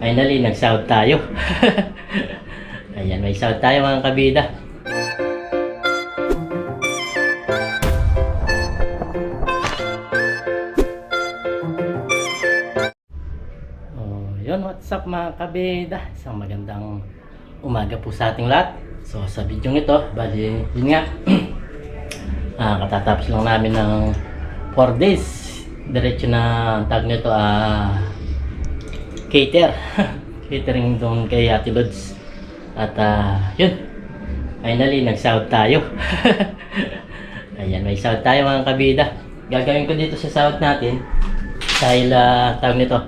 Finally, nagsahod tayo. Ayan, may sahod tayo mga kabida. Oh, yun, what's up mga kabida? Isang magandang umaga po sa ating lahat. So, sa video ito, bali, yun nga. Katatapos lang namin ng 4 days. Diretso na tag nito, catering doon kay Ate Lods. At yun, finally nagsahod tayo. Ayan, may sahod tayo mga kabida. Gagawin ko dito sa sahod natin dahil tawag nito,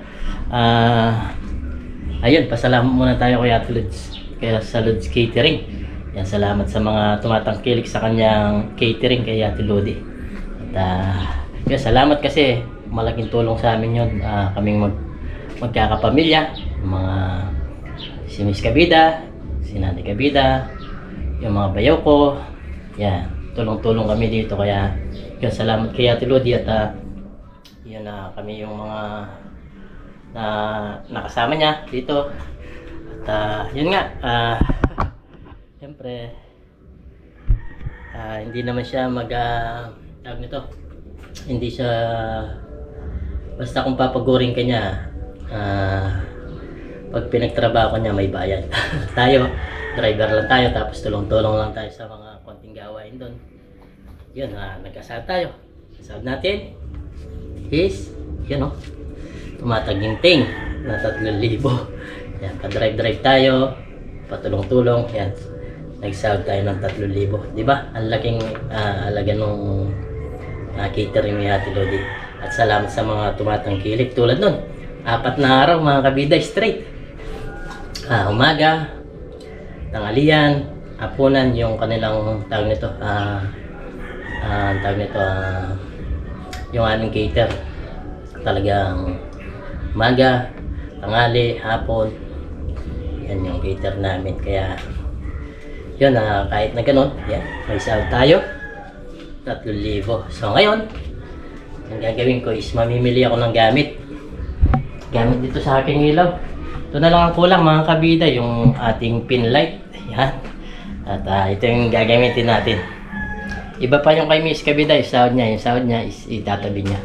ayun, pasalamat muna tayo kay Ate Lods, kaya sa Lods Catering. Yan, salamat sa mga tumatangkilik sa kanyang catering kay Ate Lodi. At yun, salamat kasi malaking tulong sa amin yun. Kaming magkakapamilya, mga si Miss Kabida, si Nanay Kabida, yung mga bayaw ko. Yan, tulong-tulong kami dito. Kaya yun, salamat kay Ate Lodi. At yun, kami yung mga nakasama niya dito. At yun nga, siyempre hindi naman siya tawag nito, hindi siya basta kung papagurin ka niya, pag pinagtrabaho niya may bayad. Tayo, driver lang tayo, tapos tulong-tulong lang tayo sa mga konting gawain doon. Yun, nagkasahod tayo. Sahod natin is, yun tumataginting na 3,000. Yan, pa-drive tayo, patulong-tulong. Yan, nagsahod tayo ng 3,000. Diba? Ang laking alaga nung catering ni Ate Lodi. At salamat sa mga tumatangkilik tulad nun. 4 na araw mga kabida straight. Umaga, tanghalian, hapunan, yung kanilang tawag nito, yung aming cater. Talagang umaga, tanghali, hapon, yan yung cater namin. Kaya yun, kahit na ganun, yan, may sahod tayo 3,000. So ngayon, ang gagawin ko is mamimili ako ng gamit dito sa aking ilaw. Ito na lang ang kulang mga kabida, yung ating pin light. Yan. At ito yung gagamitin natin. Iba pa yung kay Miss Kabida, yung sahod niya is itatabi niya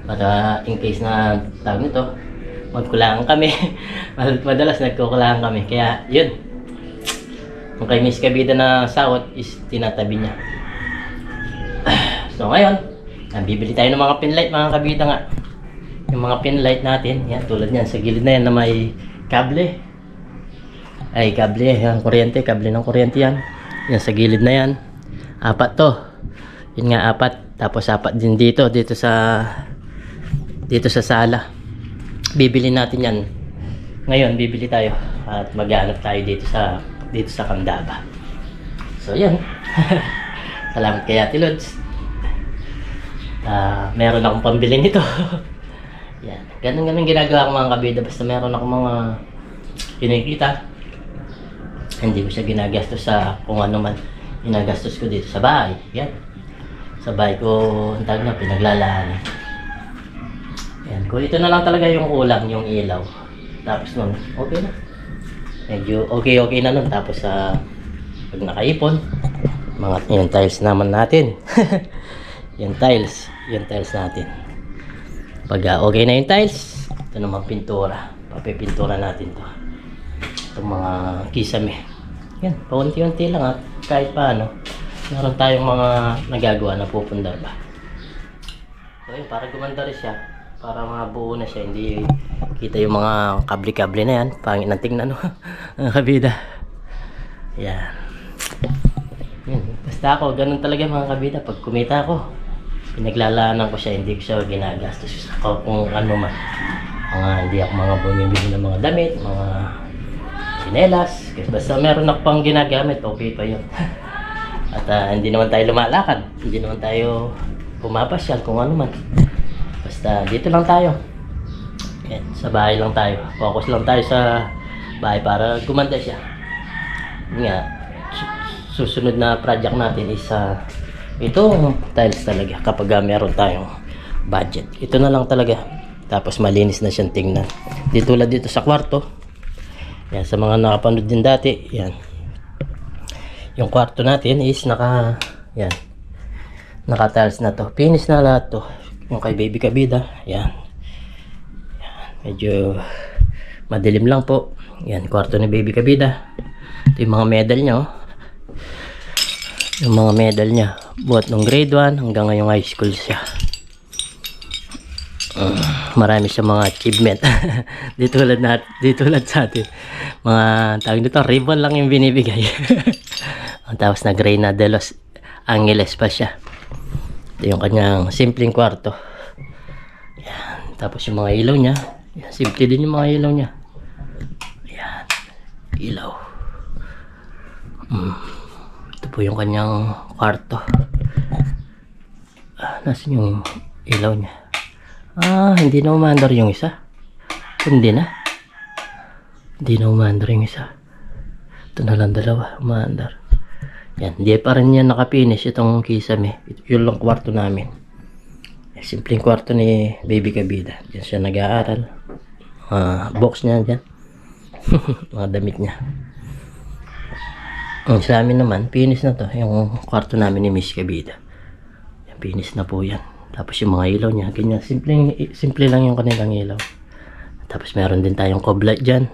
para in case na tawag nito, magkulangan kami. Madalas nagkukulangan kami, kaya yun, yung kay Miss Kabida na sahod is tinatabi niya. So ngayon, bibili tayo ng mga pin light mga kabida nga. Yung mga pin light natin, yan, tulad yan, sa gilid na yan na may kable. Yan, kuryente, kable ng kuryente yan. Yan, sa gilid na yan. 4 to. Yun nga, 4. Tapos 4 din dito sa sala. Bibili natin yan. Ngayon, bibili tayo. At maghanap tayo dito sa Candaba. So, yan. Salamat kay Ate Lods. Meron akong pambili nito. Yan. Ganun ginagawa ko mga kabida. Basta meron akong mga kinikita, hindi ko siya ginagastos sa kung ano man. Ginagastos ko dito sa bahay. Yan. Sa bahay ko, pinaglalaan. Yan. Kung ito na lang talaga yung kulang, yung ilaw. Tapos nun, okay na. Medyo okay na nun. Tapos pag nakaipon, yung tiles naman natin. Yung tiles natin. Pag okay na yung tiles, ito naman pintura. Papipintura natin to. Itong mga kisame. Yan, paunti-unti lang at kahit paano, meron tayong mga nagagawa na pupundar ba. So yun, para gumanda rin siya. Para mabuo na siya, hindi kita yung mga kable-kable na yan. Pangit ng tingnan, ang kabida. Yan. Yan. Basta ako, ganun talaga mga kabida. Pag kumita ako, pinaglalaanan ko siya, hindi ko siya ginagastos ako kung ano man. Hindi ako bumibili ng mga damit, mga sinelas. Kasi basta meron ako pang ginagamit, okay pa yun. At hindi naman tayo lumalakad, hindi naman tayo pumapasyal kung ano man. Basta dito lang tayo. Yan, sa bahay lang tayo. Focus lang tayo sa bahay para gumanda siya. Yun nga, susunod na project natin is itong tiles talaga kapag meron tayong budget. Ito na lang talaga. Tapos malinis na siyang tingnan. Di tulad dito sa kwarto, Yan, sa mga nakapanood din dati, yan. Yung kwarto natin is yan. Naka-tiles na to. Finish na lahat to. Yung kay Baby Kabida, yan. Medyo madilim lang po. Yan, kwarto ni Baby Kabida. Ito yung mga medal niya, oh. Yung mga medal niya. Buhat nung grade 1 hanggang ngayong high school siya. Marami siya mga achievement. di tulad sa atin. Mga tawag nito, ribbon lang yung binibigay. Tapos nag Reina de los Angeles pa siya. Ito yung kanyang simpleng kwarto. Yan. Tapos yung mga ilaw niya. Yan, simple din yung mga ilaw niya. Yan. Ilaw. Ito po yung kanyang kwarto. Nasaan yung ilaw niya? Hindi na umandar yung isa. Hindi na. Hindi na umandar yung isa. Ito na lang dalawa. Umandar. Yan. Hindi pa rin yan nakapinish itong kisame. Yun lang kwarto namin. Simpleng kwarto ni Baby Kabida. Diyan siya nag-aaral. Box niya dyan. Mga damit niya. Sa amin naman, finish na to. Yung kwarto namin ni Miss Kabida. Yan, finish na po yan. Tapos yung mga ilaw niya, ganyan. Simple lang yung kanilang ilaw. Tapos meron din tayong cob light dyan.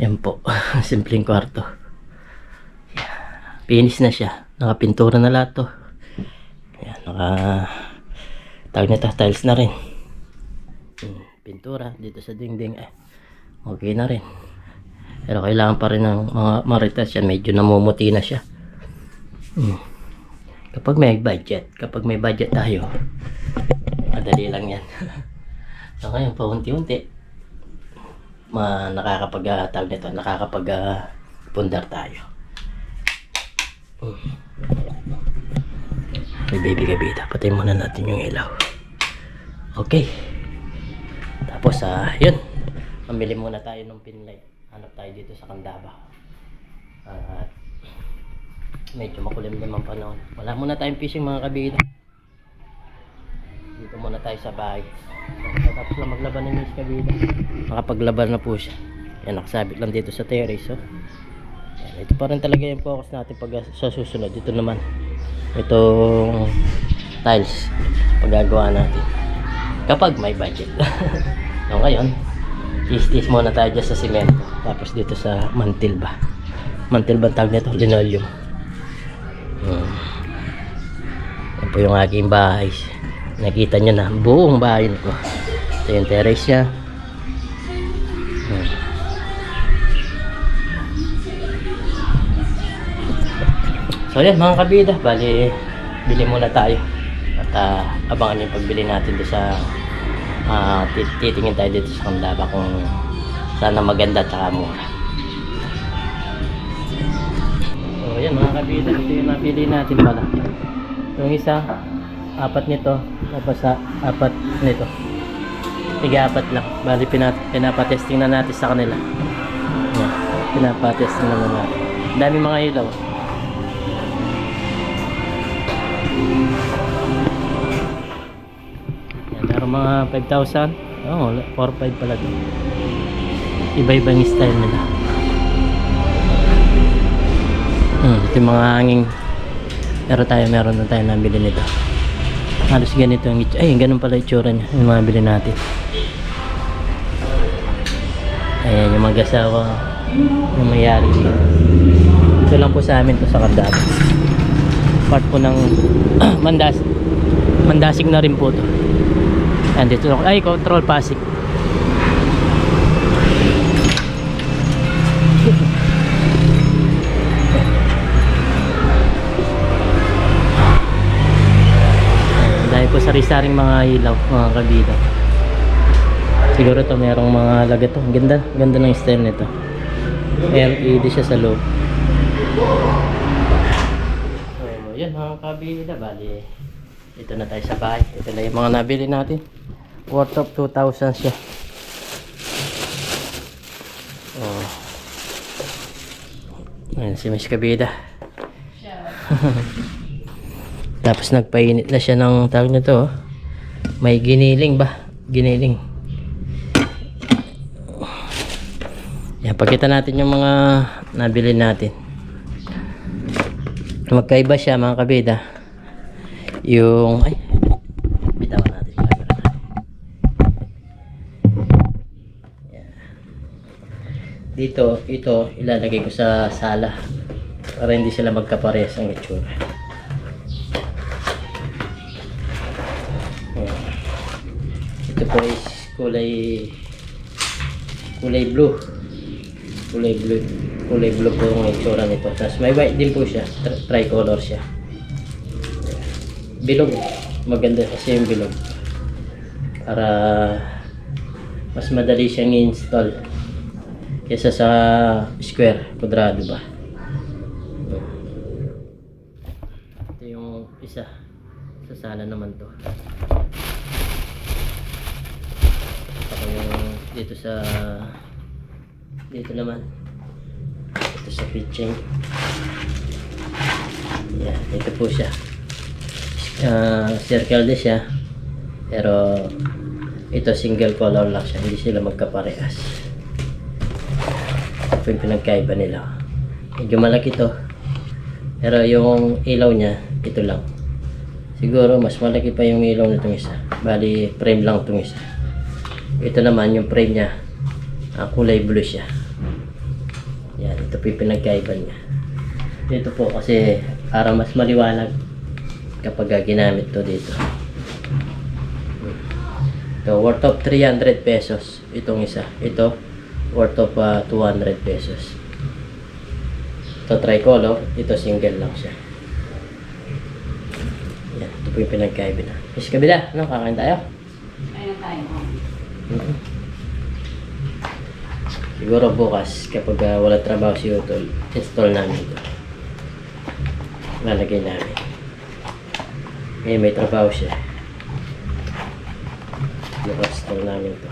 Yan po. Simpleng kwarto. Finish na siya. Nakapintura na lahat to. Yan, tawag na to, tiles na rin. Pintura dito sa dingding. Okay na rin. Pero kailangan pa rin ng mga maritas yan. Medyo namumuti na siya. Kapag may budget tayo, madali lang yan. So ngayon, paunti-unti nakakapag-pundar tayo. May Baby Kabida. Patayin muna natin yung ilaw. Okay. Tapos yun. Pamili muna tayo ng pinlight. Hanap tayo dito sa Candaba. Medyo makulim naman panahon. Wala muna tayong fishing mga kabida. Dito muna tayo sa bahay. Tapos lang maglaban ng Miss Kabida. Nakapaglaban na po siya. Yan, nakasabit lang dito sa terrace. So. Yan, ito pa rin talaga yung focus natin pag sa susunod. Ito naman. Itong tiles. Paggagawa natin. Kapag may budget. So ngayon, tis-tis muna tayo dyan sa simento. Tapos dito sa mantil ba. Mantil ba tawag nito? Linoleum. Yan po yung aking bahay. Nakita nyo na buong bahay ko. Ito yung terrace niya. So yan mga kabida, bali bili muna tayo. At abangan yung pagbili natin doon sa titingin tayo dito sa Candaba kung sana maganda at saka mura. So yan mga kabida, ito yung napili natin pala. Yung isa, 4 nito, tapos 4 nito. Tiga-4 lang. Bali pinapatesting na natin sa kanila. Yan, pinapatesting na natin. Dami mga ilaw. Yan, meron mga 5,000. Oo, 4-5 pala doon. Iba-ibang style nila. Ito yung mga hanging. Meron na tayo nabili nito. Halos ganito yung ay, ganun pala itsura niya. Yung mga bili natin. Ayan, yung mag-asawa yung mayari dito. Ito lang po sa amin to sa Candaba. Part po ng Mandasig na rin po to. Ayan, dito lang. Ay, control Pasig. Dahil po sari-saring mga ilaw, mga kabida. Siguro to merong mga laga to. Ganda ng style nito. LED siya sa loob. So, yan mga kabida. Bali, ito na tayo sa bahay. Ito na yung mga nabili natin. Worth of 2,000 siya. Oh. Ayan si Miss Kabida. Tapos nagpainit na siya ng tawag na to. May giniling ba? Giniling. Yan, pakita natin yung mga nabili natin. Magkaiba siya mga kabida. Yung, ay, bitawan natin yung camera natin. Yan. Dito, ito, ilalagay ko sa sala para hindi sila magkaparehas ang itsura. Yan. Ito po is kulay blue. Kulay blue po yung itsura nito. Tapos may white din po siya. Tricolor siya. Bilog. Maganda kasi yung bilog. Para mas madali siyang i-install kaysa sa square, kwadrado ba. Ito yung isa. Sa sala naman to. Ito yung dito naman. Ito sa kitchen. Yan, ito po siya. Circle din siya. Pero ito single color lang siya. Hindi sila magkaparehas. Ito yung pinagkaiba nila. Medyo malaki to. Pero yung ilaw niya, ito lang. Siguro mas malaki pa yung ilaw nitong isa. Bali frame lang itong isa. Ito naman yung frame niya. Kulay blue siya. Yan, ito po yung pinagkaiba niya. Dito po kasi para mas maliwanag kapag ginamit to dito. Ito worth of 300 pesos itong isa. Ito worth of 200 pesos. Ito tricolor, ito single lang siya. Yan, ito po yung pinagkaiba na. Is kabila, ano, kakain tayo? Ayun tayo. Siguro bukas kapag wala trabaho si Utol, install namin ito. Lalagay namin. Ngayon may trabaho siya. Bukas install namin ito.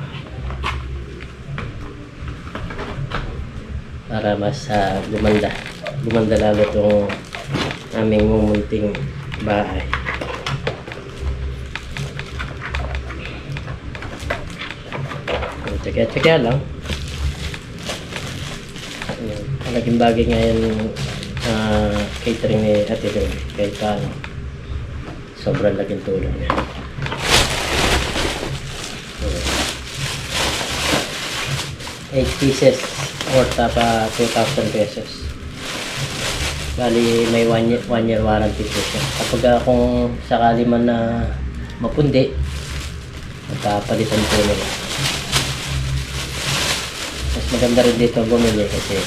Para mas gumanda. Gumanda lalo itong aming mumunting bahay. Tsaka lang. Malaking bagay ngayon catering ni Ate Doy kahit paano sobrang laking tulong niya. 8 pieces worth of 2,000 pesos. Bali may 1 year warranty po siya. Kapag kung sakali man na mapundi, magpapalitan po nila. Mas maganda rin dito bumili kasi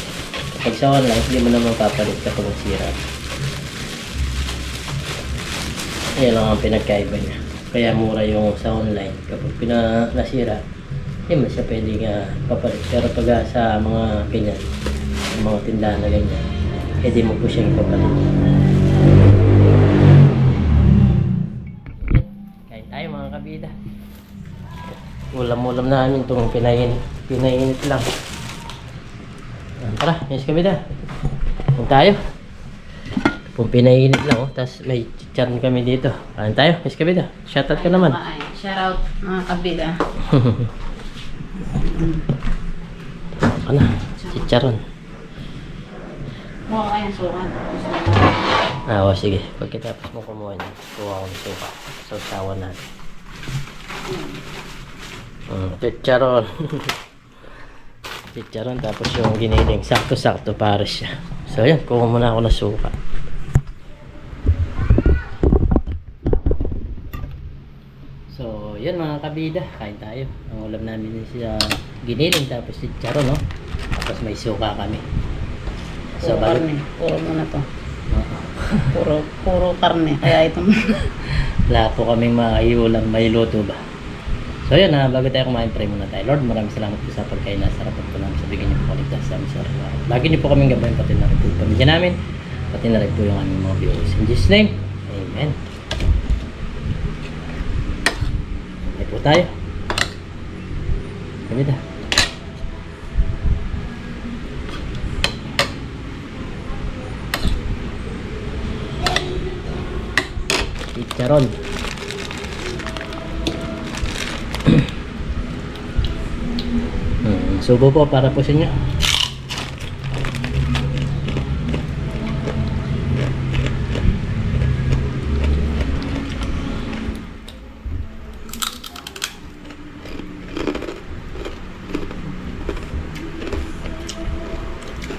pag sa online, hindi mo naman papalit kapag sira. Ayan lang ang pinagkaiba niya. Kaya mura yung sa online. Kapag nasira, hindi mo siya pwedeng papalit. Pero pag sa mga ganyan, mga tindahan na ganyan, hindi mo po siya ipapalit. Kain tayo mga kabida. Ulam-ulam namin itong pinainit lang. Tara, yes kabida. Kain tayo. Kung pinainit lang, tapos may chicharon kami dito. Kain tayo, yes kabida. Shoutout ka naman. Shoutout mga kabida. Ano? Chicharon. Mukha kayang sukan. Oo, sige. Pagkatapos mo kumuha niya, kuha ko ng suka. Sausawan natin. Chicharon. Chicharon, tapos yung giniling. Sakto-sakto para siya. So, yan. Kuha muna ako ng suka. So, yan mga kabida. Kain tayo. Ang ulam namin siya giniling, tapos chicharon, no? Tapos may suka kami. So, Puro karne. Puro muna to. Puro karne. Kaya itong... Lahat po kaming maiulam, may luto ba? So yun, bago tayo kumain, pray muna tayo. Lord, maraming salamat po sa pagkain na sarapan po namin. Sa bigyan niyo po kaligtas sa aming sarap. Lagi niyo po kaming gabayan, pati na rin po yung pamilya namin. Pati na rin po yung aming mga viewers. In Jesus' name, Amen. Ay po tayo. Kamida. Chicharon. Subo po para po sa inyo.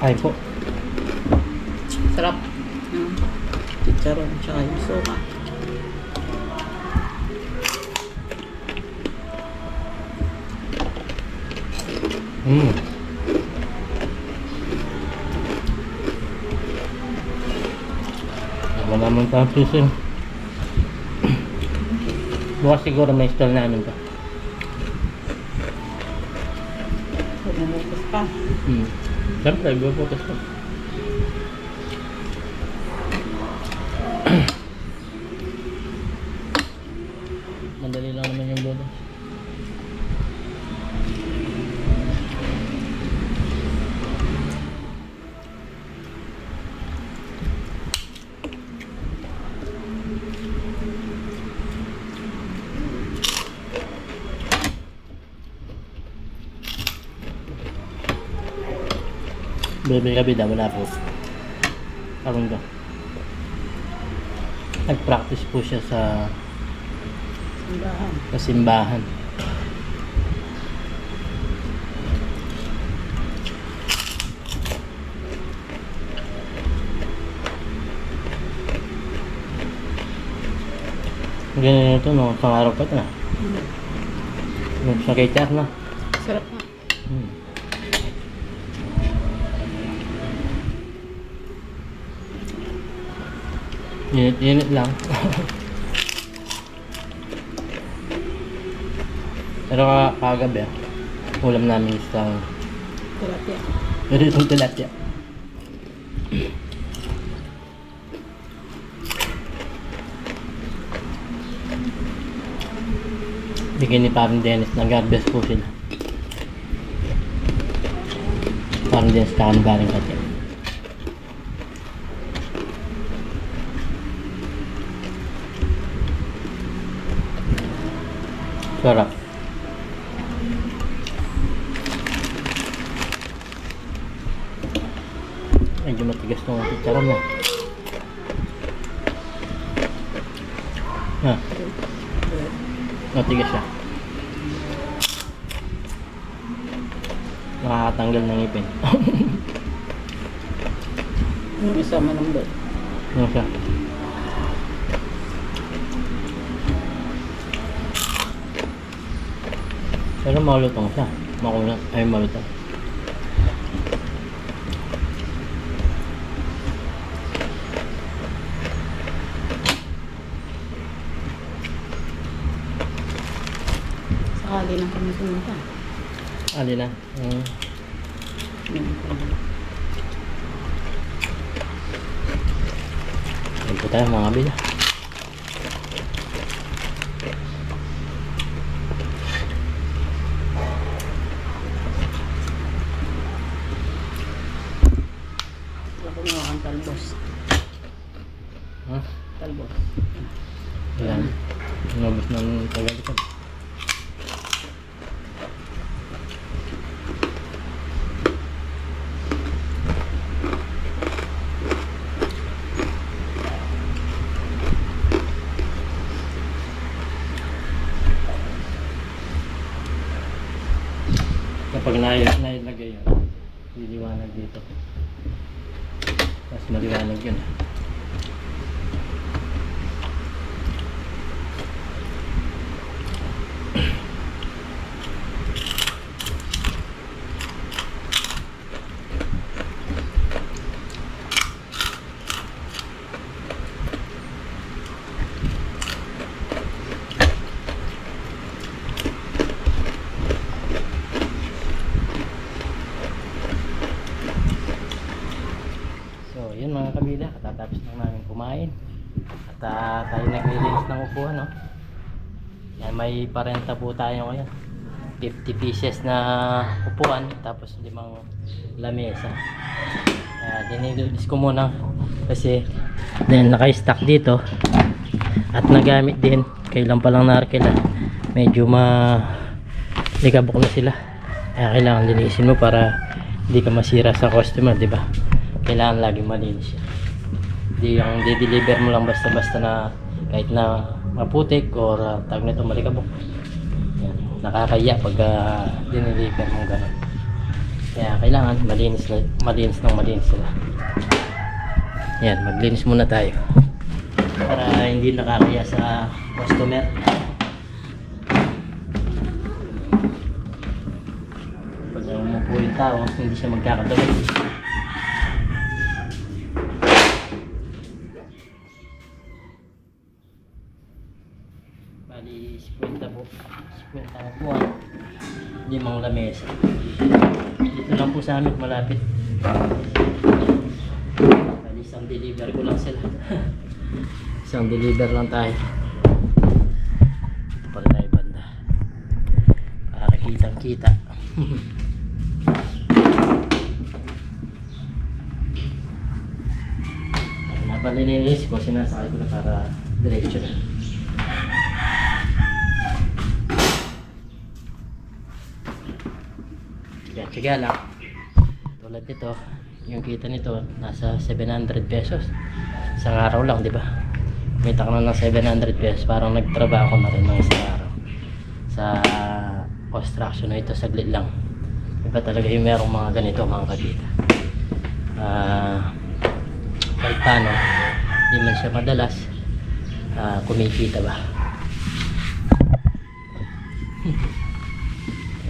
Ay po. Sarap. Chicharon, tsaka yung suka. Ako naman pa ang susin. Bukas siguro may stall namin to. Bumubukas pa. Siyempre, bubukas pa. Madali lang naman yung bukas. Bebe kabida, wala po. Parang ka. Nag-practice po siya sa Simbahan. simbahan. Ganyan ito, no? Pang-araw pa ito na. Sa KTR na. Sarap nga. Init lang. Pero kagabi, ulam namin isang Tilapia. itong tilapia. Bigyan ni Parang Dennis ng God bless po sila. Parang Dennis ka ng baring kati. Sarap. Medyo matigas nung chicharon na. Ha? Matigas siya. Nakakatanggal ng ngipin. Yung isa malambot. Ano siya? Pero malutong siya. Makulang. Ay, malutong. Sakali lang kami pumunta. Ali na. Ayun po tayo mga kabila. Wala kumuha kang talbos. Ha? Talbos. Ayan. Inubos ng tagalitan. Kapag nailagay yun, liliwanag dito. Mas maliwanag yun. So, yun mga kabila, katatapos lang namin kumain. At tayo naglilinis ng upuan, no? Yan, may parenta po tayo ngayon. 50 pieces na upuan, tapos 5 lamesa. Dinilinis ko muna kasi then naka-stack dito at nagamit din. Kailan pa lang narkila. Medyo likabok na sila. Kaya kailangan linisin mo para hindi ka masira sa customer, di ba? Kailangan lagi malinis siya. Hindi yung di-deliver mo lang basta-basta na kahit na maputik or tag nito malikabok. Yan. Nakakaya pag dineliver mo gano'n. Kaya kailangan malinis sila. Yan, maglinis muna tayo. Para hindi nakakaya sa customer. Pag umupo yung tao, hindi siya magkakadawit. Bali, 50 po. 50 ang buwan. 5 lamesa. Dito lang po sa amin, malapit. Bali, isang deliver ko lang sila. Isang deliver lang tayo. Para tayo banda. Para kitang kita. Napalinilis ko, sinasakay ko na para diretso na. Tiga lang. Tulad nito, yung kita nito nasa 700 pesos. Isang araw lang, di ba? Kumita ka na ng 700 pesos. Parang nagtrabaho na rin ng isang araw sa construction na ito, saglit lang. Iba talaga yung merong mga ganito, mga kabita. Kahit paano, hindi man siya madalas kumikita ba.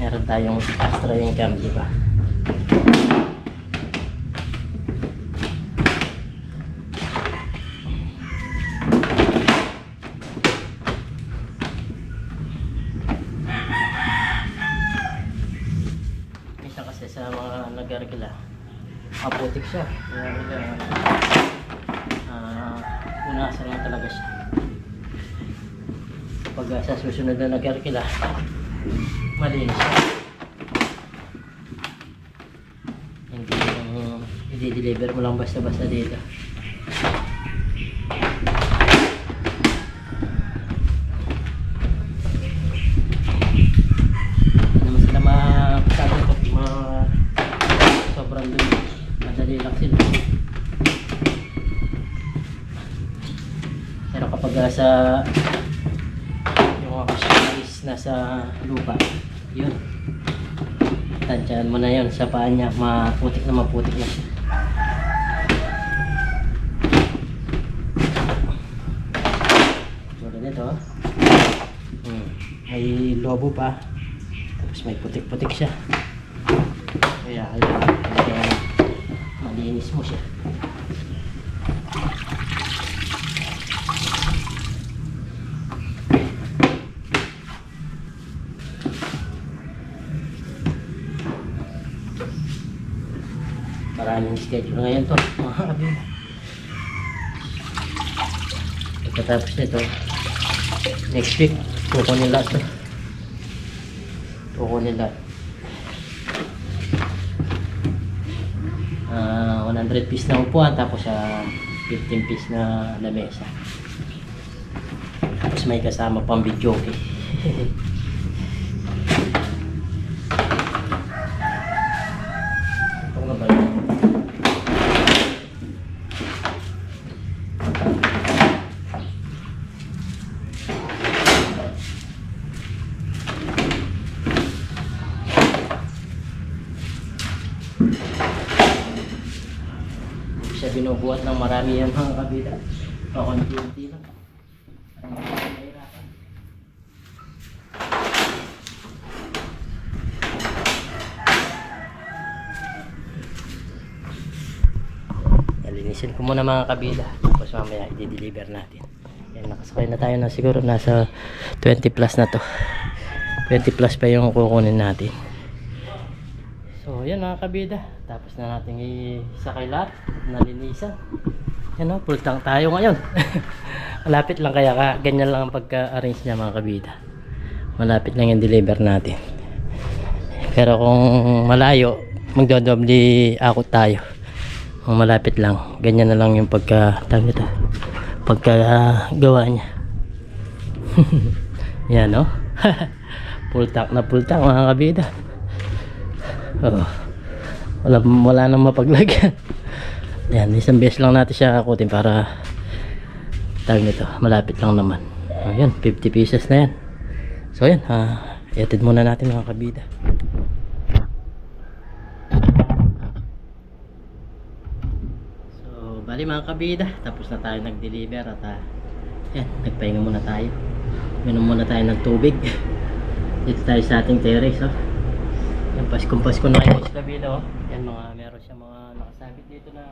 Meron tayong extra income, di ba? Minsan kasi sa mga nag-argila, maputik siya. Kaya punasan lang talaga siya. Pag sa susunod na nag-argila, malinis siya. Hindi yung i-deliver mo lang basta-basta dito. Hindi naman sila masabi ko sobrang dumi. Madali lang sila. Pero kapag sa yung mga kasyalis nasa lupa, yun, tansyahan mo na yun sa paa niya, maputik na siya. Tulad nito, may lobo pa, tapos may putik-putik siya. Kaya malinis mo siya. Maraming schedule ngayon to, mga kabila. Pagkatapos nito, next week kukunin lahat to. Kukunin lahat. 100 piece na upuan, tapos 15 piece na lamesa. Tapos may kasama pang video, okay. Siya binubuhat ng marami yan, mga kabila. Pakunti-unti lang. Mahirapan. Linisin ko muna, mga kabila. Tapos mamaya i-deliver natin. Yan, nakasakay na tayo na siguro nasa 20 plus na to. 20 plus pa yung kukunin natin. So yan, mga kabida, tapos na natin isakay lahat, nalinisan. Yan o, full tank tayo ngayon. Malapit lang, kaya ganyan lang ang pagka-arrange niya, mga kabida. Malapit lang yung deliver natin. Pero kung malayo, magdodobli akot tayo. Kung malapit lang, ganyan na lang yung pagkagawa niya. Yan o. Full tank na full tank, mga kabida. Oh, wala nang mapaglagyan. Yan, isang beses lang natin siya akutin para tawag nito, malapit lang naman. Ayan, 50 pieces na yan. So yan, iatid muna natin, mga kabida. tanghali mga kabida. Tapos na tayo nag-deliver at yan, nagpahinga muna tayo. Minom muna tayo ng tubig. Dito tayo sa ating terrace. Oh. Yan, Pasko na kayo sa kabila. Oh. Yan, meron siya mga nakasabit dito na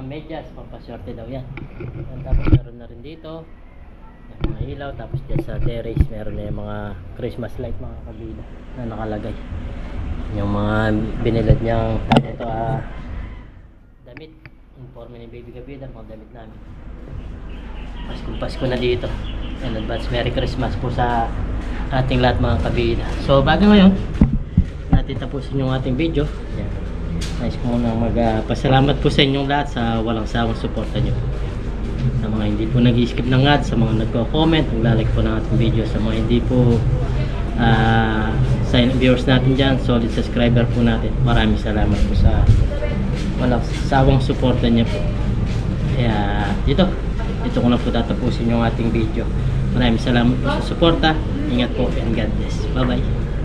medyas. Pampaswerte daw yan. Yan. Tapos meron na rin dito. Yan, mga ilaw. Tapos dyan sa terrace meron na yung mga Christmas light mga kabida na nakalagay. Yung mga binilad niyang ito damit. Informe ni Baby Kabida, mga damit namin. Pasko na dito. And advance Merry Christmas po sa ating lahat mga kabida. So bago ngayon natin tapusin yung ating video. Yan. Nice po muna magpasalamat po sa inyong lahat sa walang sawang suporta nyo. Sa mga hindi po nag-skip ng ads, sa mga nagko-comment, naglalike po ng ating video, sa mga hindi po silent viewers natin dyan, solid subscriber po natin. Maraming salamat po sa walang sawang suporta niya po. Kaya dito ko na po tatapusin yung ating video. Maraming salamat po sa suporta. Ingat po and God bless. Bye bye.